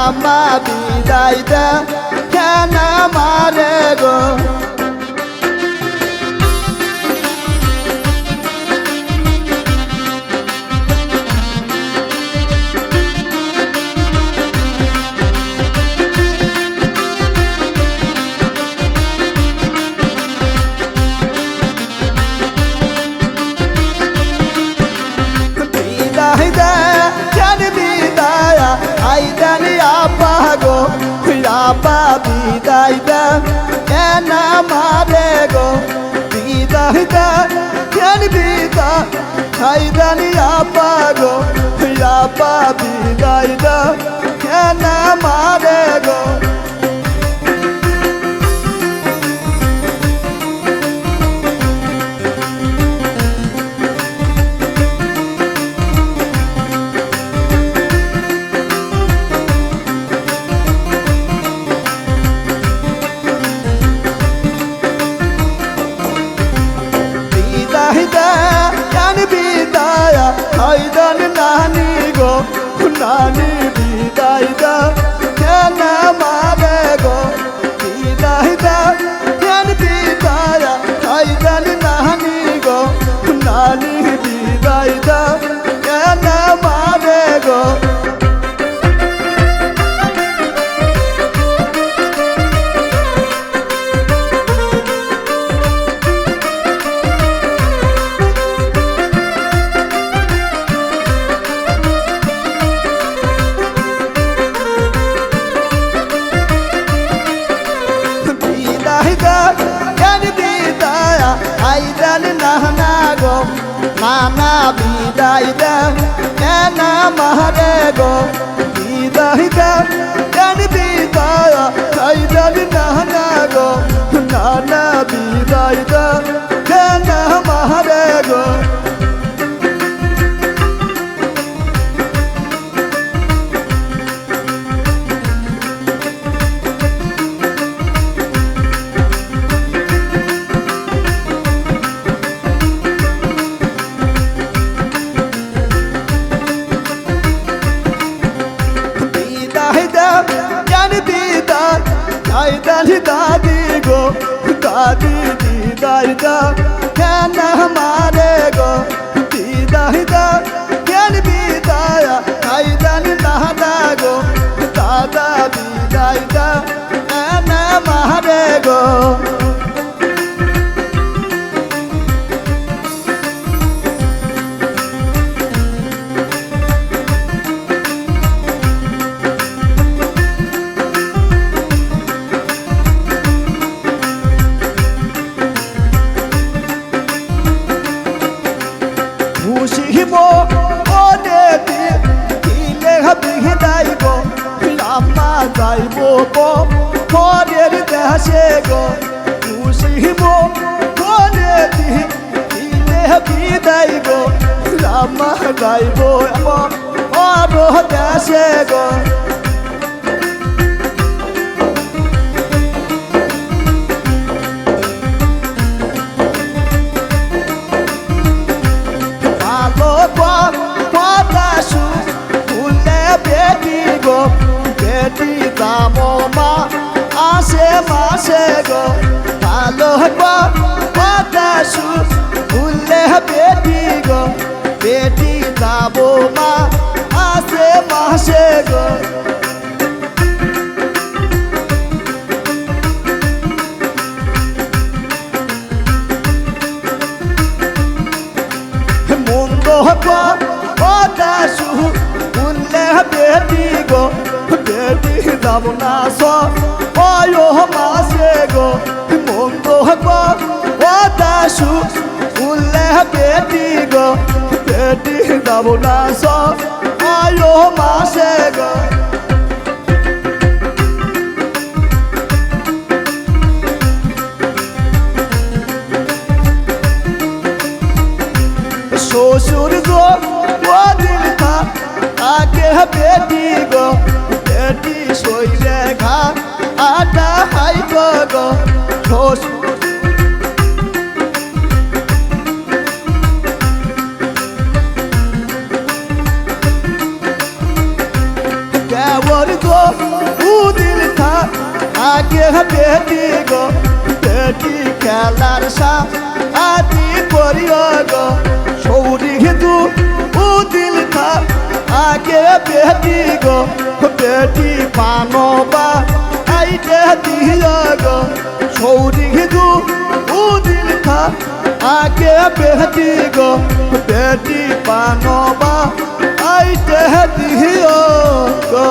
আম্মা বিদায় দে কেন আমারে গো আব্বা বিদায় দে কেন আমারে গো বিদায় দে কেন বিদায় হায়দানি আব্বা গো আব্বা বিদায় দে কেন আমারে গো হায়দান নানি গো নানি বিদায় দে কেন আমারে গো বিদায় দে কেন বিদায় হায়দান নানি গো নানি বিদায় দে কেন আমারে গো হায়দান নানা গো নানা বিদায় দে কেন আমারে গো বিদায় দে কেন বিদায় হায়দান নানা গো নানা বিদায় দে কেন আমারে গো হায়দানি দাদি গো দাদি বিদায় দে কেন আমারে গো বিদায় দে কেন বিদায় হায়দানি দাদা গো দাদা বিদায় দে কেন আমারে গো যাইব পরের দেশে গো খুশিব পরে দিলে বিদায় গো রামা যাইব আরো দেশে গো ভালো পদাশু ভুলে বেটি গো বেটি যাবো মা আসে মাসে গো ভালো পদাশু ভুলে বেটি গো বেটি যাবো মা আসে মাসে গো মন্দ পদাশু ভুলে বেটি গো বেটি যাব না সয় মাসে গো মন্দ পদাশু ভুলে বেটি গো বেটি যাব না সয় মাসে গো শ্বশুর গো দিল আগে বেটি গো বেটি শৈলে ঘা আটা হাইব গো শ্বশুর দেওর গো আগে বেটি গো বেটি খেলার সাথী করিও গো সৌরি দু উদিল খা আগে বেটি গো বেটি পানবা আইতে দিও গো সৌরি দু উদিল খা আগে বেটি গো বেটি পানবা আইতে দিও গো